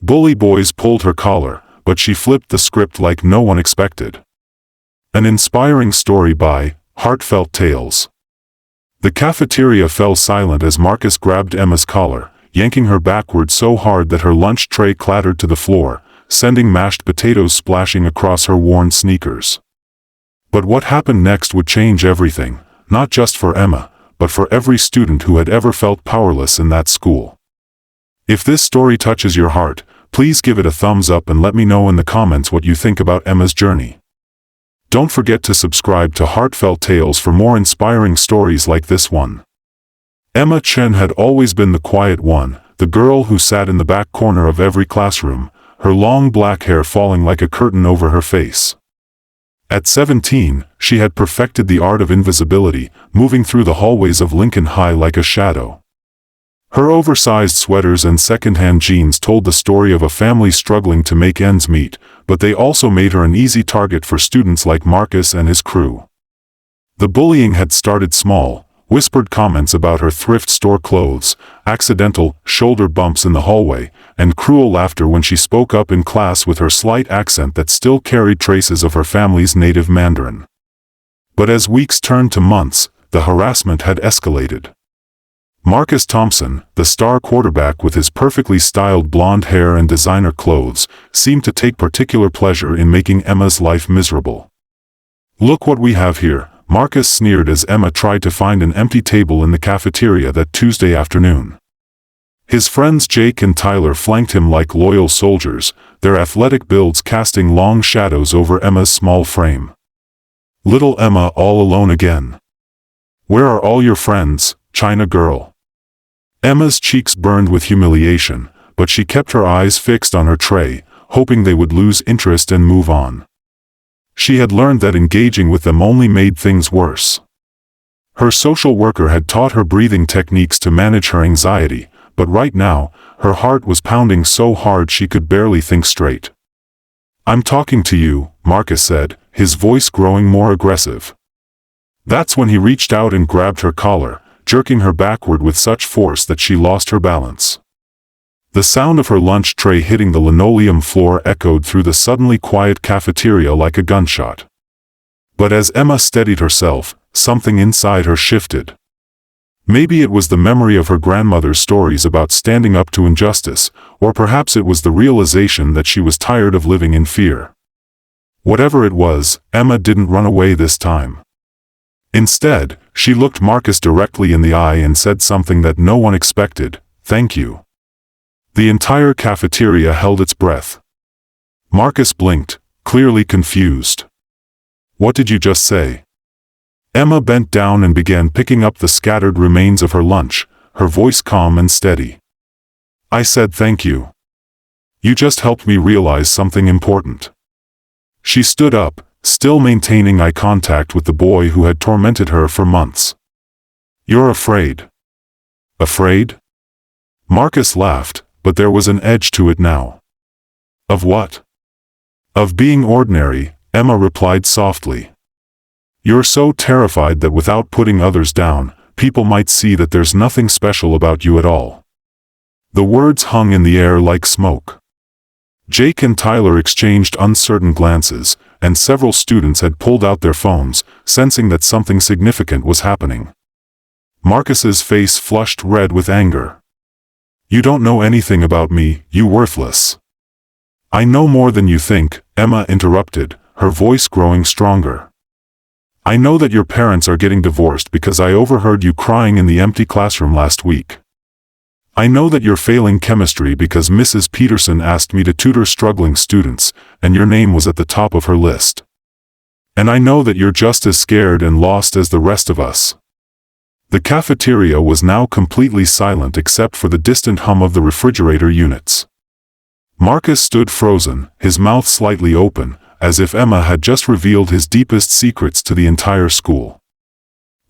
Bully boys pulled her collar, but she flipped the script like no one expected. An inspiring story by Heartfelt Tales. The cafeteria fell silent as Marcus grabbed Emma's collar, yanking her backward so hard that her lunch tray clattered to the floor, sending mashed potatoes splashing across her worn sneakers. But what happened next would change everything, not just for Emma, but for every student who had ever felt powerless in that school. If this story touches your heart, please give it a thumbs up and let me know in the comments what you think about Emma's journey. Don't forget to subscribe to Heartfelt Tales for more inspiring stories like this one. Emma Chen had always been the quiet one, the girl who sat in the back corner of every classroom, her long black hair falling like a curtain over her face. At 17, she had perfected the art of invisibility, moving through the hallways of Lincoln High like a shadow. Her oversized sweaters and second-hand jeans told the story of a family struggling to make ends meet, but they also made her an easy target for students like Marcus and his crew. The bullying had started small, whispered comments about her thrift store clothes, accidental shoulder bumps in the hallway, and cruel laughter when she spoke up in class with her slight accent that still carried traces of her family's native Mandarin. But as weeks turned to months, the harassment had escalated. Marcus Thompson, the star quarterback with his perfectly styled blonde hair and designer clothes, seemed to take particular pleasure in making Emma's life miserable. "Look what we have here," Marcus sneered as Emma tried to find an empty table in the cafeteria that Tuesday afternoon. His friends Jake and Tyler flanked him like loyal soldiers, their athletic builds casting long shadows over Emma's small frame. Little Emma all alone again. "Where are all your friends, China girl?" Emma's cheeks burned with humiliation, but she kept her eyes fixed on her tray, hoping they would lose interest and move on. She had learned that engaging with them only made things worse. Her social worker had taught her breathing techniques to manage her anxiety, but right now, her heart was pounding so hard she could barely think straight. "I'm talking to you," Marcus said, his voice growing more aggressive. That's when he reached out and grabbed her collar, jerking her backward with such force that she lost her balance. The sound of her lunch tray hitting the linoleum floor echoed through the suddenly quiet cafeteria like a gunshot. But as Emma steadied herself, something inside her shifted. Maybe it was the memory of her grandmother's stories about standing up to injustice, or perhaps it was the realization that she was tired of living in fear. Whatever it was, Emma didn't run away this time. Instead, she looked Marcus directly in the eye and said something that no one expected: "Thank you." The entire cafeteria held its breath. Marcus blinked, clearly confused. "What did you just say?" Emma bent down and began picking up the scattered remains of her lunch, her voice calm and steady. "I said thank you. You just helped me realize something important." She stood up, still maintaining eye contact with the boy who had tormented her for months. "You're afraid." "Afraid?" Marcus laughed, but there was an edge to it now. "Of what?" "Of being ordinary," Emma replied softly. "You're so terrified that without putting others down, people might see that there's nothing special about you at all." The words hung in the air like smoke. Jake and Tyler exchanged uncertain glances, and several students had pulled out their phones, sensing that something significant was happening. Marcus's face flushed red with anger. "You don't know anything about me, you worthless." "I know more than you think," Emma interrupted, her voice growing stronger. "I know that your parents are getting divorced because I overheard you crying in the empty classroom last week. I know that you're failing chemistry because Mrs. Peterson asked me to tutor struggling students, and your name was at the top of her list. And I know that you're just as scared and lost as the rest of us." The cafeteria was now completely silent except for the distant hum of the refrigerator units. Marcus stood frozen, his mouth slightly open, as if Emma had just revealed his deepest secrets to the entire school.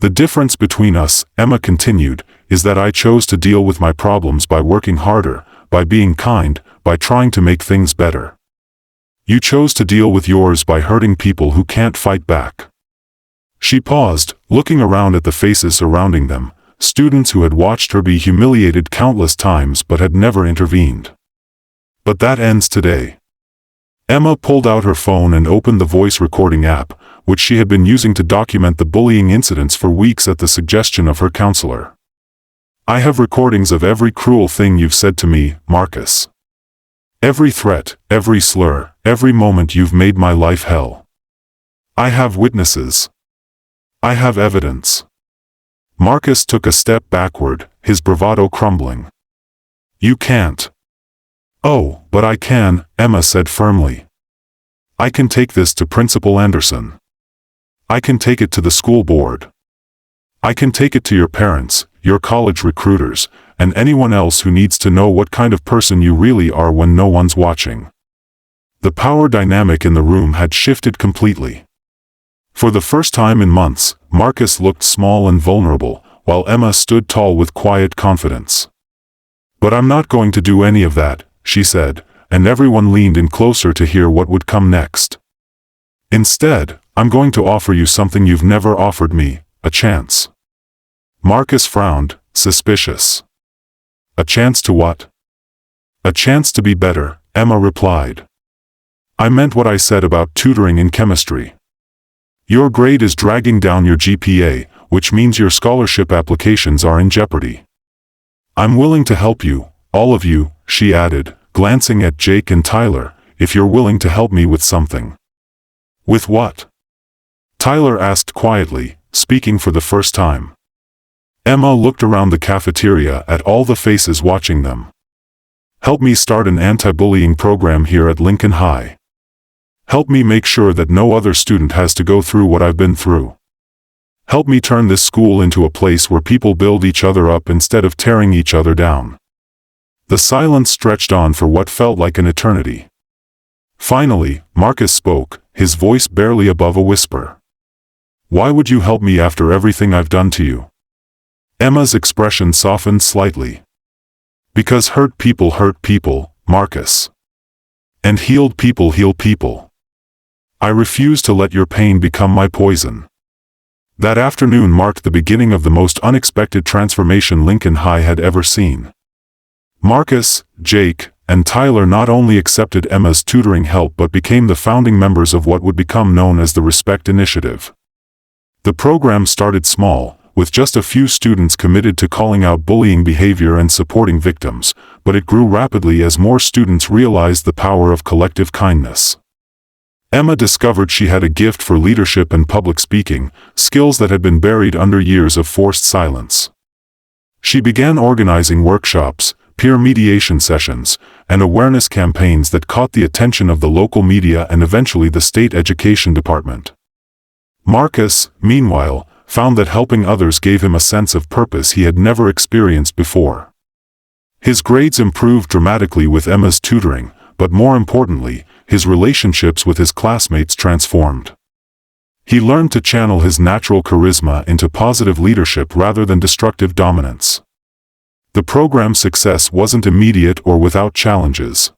"The difference between us," Emma continued, "is that I chose to deal with my problems by working harder, by being kind, by trying to make things better. You chose to deal with yours by hurting people who can't fight back." She paused, looking around at the faces surrounding them, students who had watched her be humiliated countless times but had never intervened. But that ends today. Emma pulled out her phone and opened the voice recording app, which she had been using to document the bullying incidents for weeks at the suggestion of her counselor. I have recordings of every cruel thing you've said to me, Marcus. Every threat, every slur, every moment you've made my life hell. I have witnesses. I have evidence. Marcus took a step backward, his bravado crumbling. You can't. Oh, but I can, Emma said firmly. I can take this to Principal Anderson. I can take it to the school board. I can take it to your parents, your college recruiters, and anyone else who needs to know what kind of person you really are when no one's watching. The power dynamic in the room had shifted completely. For the first time in months, Marcus looked small and vulnerable, while Emma stood tall with quiet confidence. But I'm not going to do any of that, she said, and everyone leaned in closer to hear what would come next. Instead, I'm going to offer you something you've never offered me, a chance. Marcus frowned, suspicious. A chance to what? A chance to be better, Emma replied. I meant what I said about tutoring in chemistry. Your grade is dragging down your GPA, which means your scholarship applications are in jeopardy. I'm willing to help you, all of you, she added, glancing at Jake and Tyler, if you're willing to help me with something. With what? Tyler asked quietly, speaking for the first time. Emma looked around the cafeteria at all the faces watching them. Help me start an anti-bullying program here at Lincoln High. Help me make sure that no other student has to go through what I've been through. Help me turn this school into a place where people build each other up instead of tearing each other down. The silence stretched on for what felt like an eternity. Finally, Marcus spoke, his voice barely above a whisper. Why would you help me after everything I've done to you? Emma's expression softened slightly. Because hurt people, Marcus. And healed people heal people. I refuse to let your pain become my poison. That afternoon marked the beginning of the most unexpected transformation Lincoln High had ever seen. Marcus, Jake, and Tyler not only accepted Emma's tutoring help but became the founding members of what would become known as the Respect Initiative. The program started small, with just a few students committed to calling out bullying behavior and supporting victims, but it grew rapidly as more students realized the power of collective kindness. Emma discovered she had a gift for leadership and public speaking, skills that had been buried under years of forced silence. She began organizing workshops, peer mediation sessions, and awareness campaigns that caught the attention of the local media and eventually the state education department. Marcus, meanwhile, found that helping others gave him a sense of purpose he had never experienced before. His grades improved dramatically with Emma's tutoring, but more importantly, his relationships with his classmates transformed. He learned to channel his natural charisma into positive leadership rather than destructive dominance. The program's success wasn't immediate or without challenges.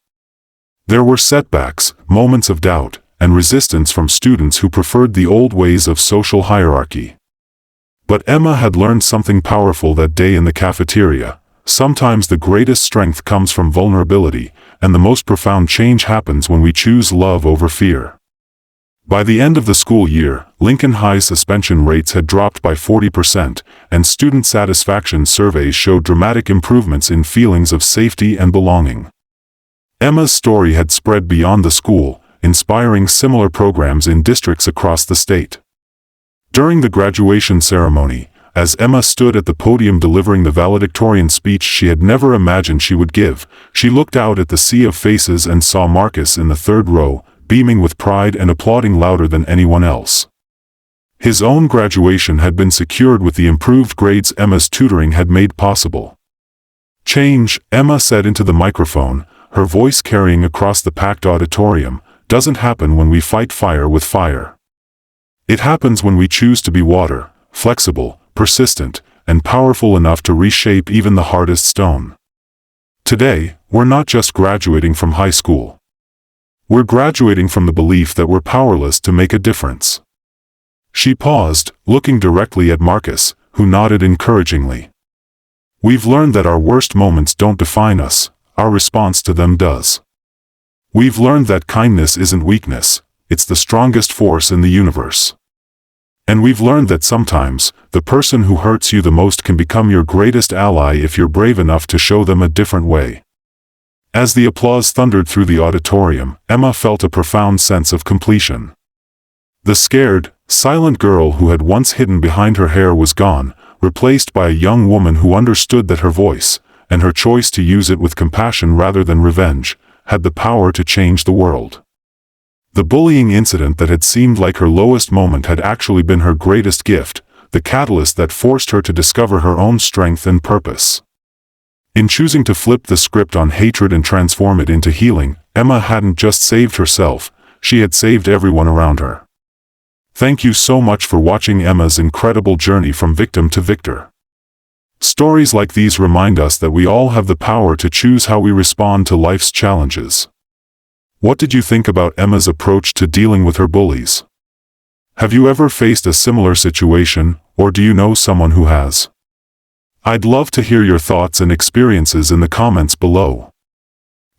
There were setbacks, moments of doubt, and resistance from students who preferred the old ways of social hierarchy. But Emma had learned something powerful that day in the cafeteria. Sometimes the greatest strength comes from vulnerability, and the most profound change happens when we choose love over fear. By the end of the school year, Lincoln High's suspension rates had dropped by 40%, and student satisfaction surveys showed dramatic improvements in feelings of safety and belonging. Emma's story had spread beyond the school, inspiring similar programs in districts across the state. During the graduation ceremony, as Emma stood at the podium delivering the valedictorian speech she had never imagined she would give, she looked out at the sea of faces and saw Marcus in the third row, beaming with pride and applauding louder than anyone else. His own graduation had been secured with the improved grades Emma's tutoring had made possible. Change, Emma said into the microphone, her voice carrying across the packed auditorium, doesn't happen when we fight fire with fire. It happens when we choose to be water, flexible, persistent, and powerful enough to reshape even the hardest stone. Today, we're not just graduating from high school. We're graduating from the belief that we're powerless to make a difference. She paused, looking directly at Marcus, who nodded encouragingly. We've learned that our worst moments don't define us, our response to them does. We've learned that kindness isn't weakness, it's the strongest force in the universe. And we've learned that sometimes, the person who hurts you the most can become your greatest ally if you're brave enough to show them a different way. As the applause thundered through the auditorium, Emma felt a profound sense of completion. The scared, silent girl who had once hidden behind her hair was gone, replaced by a young woman who understood that her voice, and her choice to use it with compassion rather than revenge, had the power to change the world. The bullying incident that had seemed like her lowest moment had actually been her greatest gift, the catalyst that forced her to discover her own strength and purpose. In choosing to flip the script on hatred and transform it into healing, Emma hadn't just saved herself, she had saved everyone around her. Thank you so much for watching Emma's incredible journey from victim to victor. Stories like these remind us that we all have the power to choose how we respond to life's challenges. What did you think about Emma's approach to dealing with her bullies? Have you ever faced a similar situation, or do you know someone who has? I'd love to hear your thoughts and experiences in the comments below.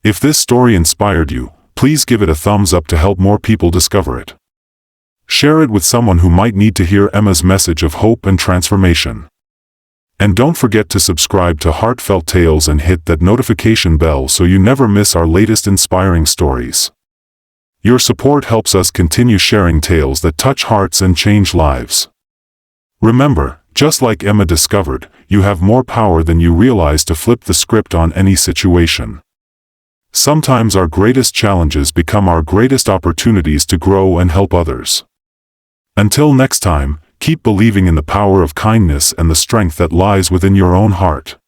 If this story inspired you, please give it a thumbs up to help more people discover it. Share it with someone who might need to hear Emma's message of hope and transformation. And don't forget to subscribe to Heartfelt Tales and hit that notification bell so you never miss our latest inspiring stories. Your support helps us continue sharing tales that touch hearts and change lives. Remember, just like Emma discovered, you have more power than you realize to flip the script on any situation. Sometimes our greatest challenges become our greatest opportunities to grow and help others. Until next time, keep believing in the power of kindness and the strength that lies within your own heart.